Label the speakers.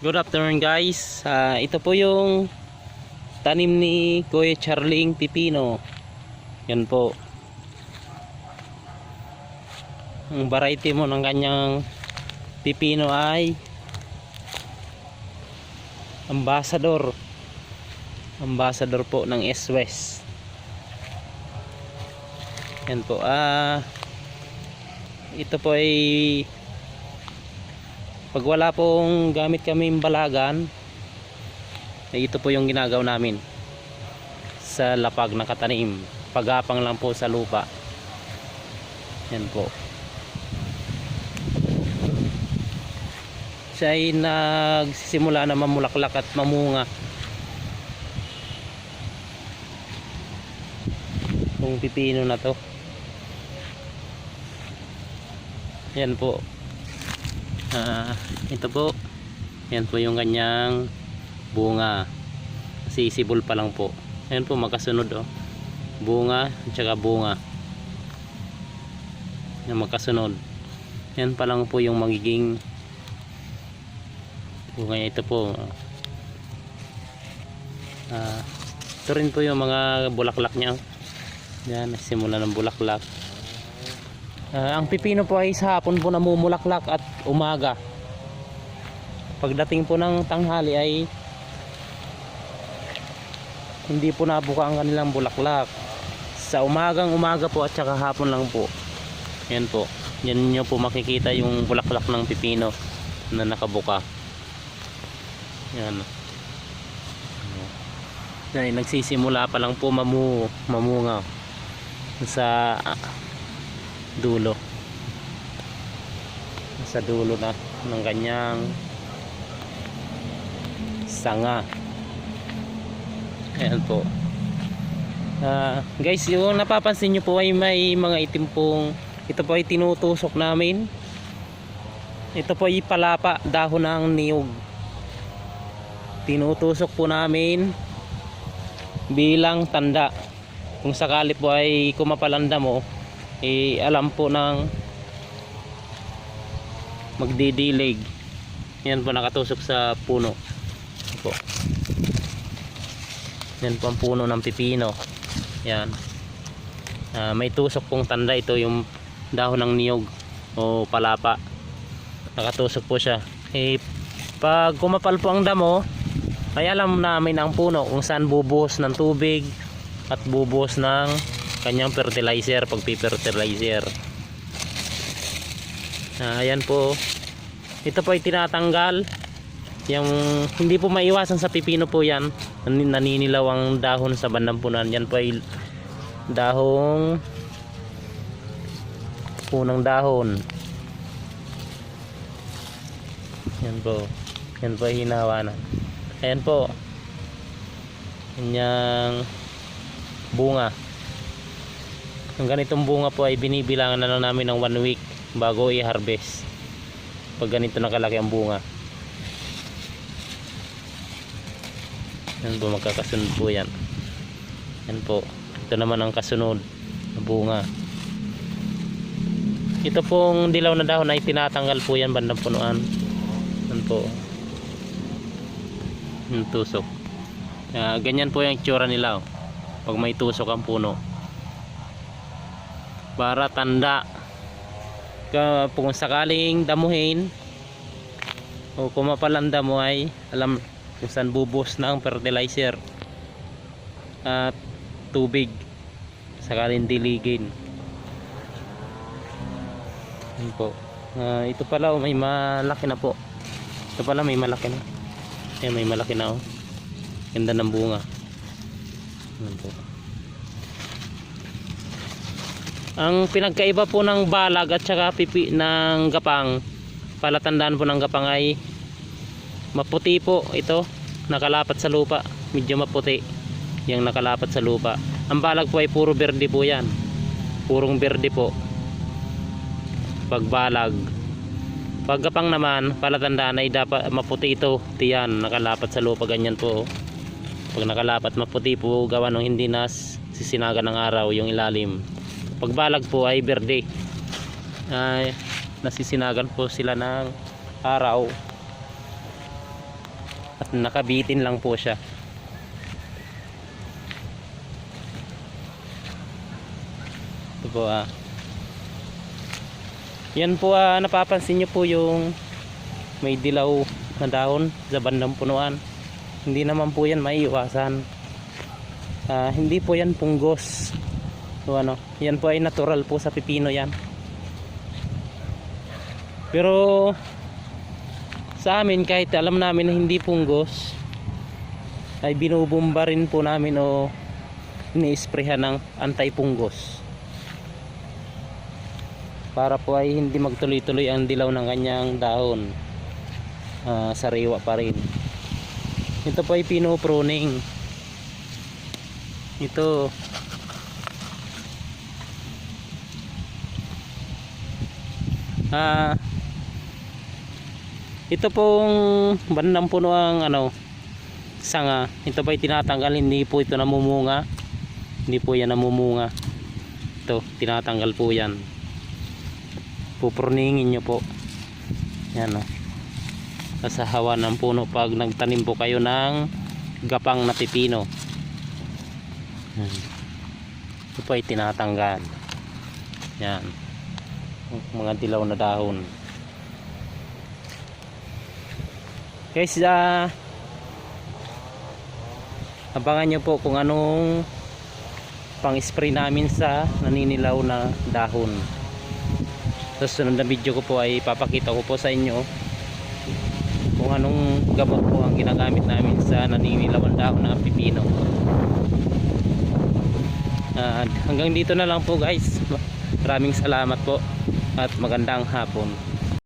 Speaker 1: Good afternoon guys. Ito po yung tanim ni Kuya Charling Pipino. Yan po. Ang variety mo ng kanyang pipino ay Ambassador. Ambassador po ng S-West. Yan po. Ito po ay pag wala pong gamit kaming balagan, ito po yung ginagawa namin sa lapag na katanim. Pagapang lang po sa lupa. Yan po. Siya ay nagsisimula na mamulaklak at mamunga. Yung pipino na to. Yan po. Ito po, yan po yung kanyang bunga. Sisibol pa lang po. Ayan po, magkasunod oh. Bunga at saka bunga. Yan magkasunod. Yan pa lang po yung magiging bunga. Ito po. Ito rin po yung mga bulaklak niya. Yan, nagsimula ng bulaklak. Ang pipino po ay sa hapon po namumulaklak at umaga. Pagdating po ng tanghali ay hindi po nabuka ang kanilang bulaklak. Sa umaga po at saka hapon lang po. Yan po. Yan nyo po makikita yung bulaklak ng pipino na nakabuka. Yan. Yan, nagsisimula pa lang po mamunga sa dulo, sa dulo na ng kanyang sanga. Ayan po. Guys, yung napapansin nyo po ay may mga itim pong, ito po ay tinutusok namin. Ito po ay palapa, dahon ng niyog. Tinutusok po namin bilang tanda. Kung sakali po ay kumapalanda mo, alam po ng magdidilig. Yan po nakatusok sa puno. Yan po. Yan po ang puno ng pipino. Yan. May tusok pong tanda. Ito yung dahon ng niyog o palapa. Nakatusok po siya. Pag kumapal po ang damo, ay alam namin ang puno kung saan bubuhos ng tubig at bubuhos ng kanyang fertilizer, pagpifertilizer. Ayan po. Ito po ay tinatanggal. Yung hindi po maiwasan sa pipino po yan. Naninilaw ang dahon sa bandang punan. Yan po ay dahong punang dahon. Yan po. Yan po ay hinawanan. Ayan po. Kanyang bunga. Ang ganitong bunga po ay binibilangan na lang namin ng 1 week bago i-harvest. Pag ganito nakalaki ang bunga. Yan po, magkakasunod po yan. Yan po. Ito naman ang kasunod na bunga. Ito pong dilaw na dahon ay tinatanggal po yan bandang punuan. Yan po. Yung tusok. Ganyan po yung itsura nila oh, pag may tusok ang puno. Para tanda kung sakaling damuhin o kumapalan damo ay alam kung saan bubuhos ng fertilizer at tubig sakaling diligin. Yan po. Ito pala may malaki na po. Ito pala may malaki na. Ayan, may malaki na oh. Ganda ng bunga. Yan po. Ang pinagkaiba po ng balag at saka pipi ng gapang, palatandaan po ng gapang ay maputi po ito, nakalapat sa lupa, medyo maputi yung nakalapat sa lupa. Ang balag po ay puro berde po yan, purong berde po pag balag. Pag gapang naman, palatandaan ay dapat maputi ito, tiyan, nakalapat sa lupa, ganyan po. Pag nakalapat maputi po, gawa ng hindi sisinagan ng araw yung ilalim. Pagbalag po ay berde, nasisinagan po sila ng araw at nakabitin lang po siya. Ito po yan po napapansin nyo po yung may dilaw na dahon sa bandang punuan. Hindi naman po yan maiiwasan. Hindi po yan punggos. So, yan po ay natural po sa pipino yan. Pero sa amin, kahit alam namin na hindi punggos, ay binubumba rin po namin o ini-sprayhan ng anti-punggos para po ay hindi magtuloy-tuloy ang dilaw ng kanyang dahon. Sariwa pa rin. Ito po ay pinupruning. Ito ito pong bandang puno ang sanga. Ito pa ay tinatanggal, hindi po ito namumunga. Hindi po yan namumunga. Ito, tinatanggal po yan. Pupurningin nyo po. Yan sa hawa ng puno pag nagtanim po kayo ng gapang na pipino. Ito po ay tinatanggal. Yan. Mga dilaw na dahon. Guys, abangan nyo po kung anong pang spray namin sa naninilaw na dahon. Sa sunod na video ko po ay papakita ko po sa inyo kung anong gamot po ang ginagamit namin sa naninilaw na dahon ng pipino. Hanggang dito na lang po guys. Maraming salamat po at magandang hapon.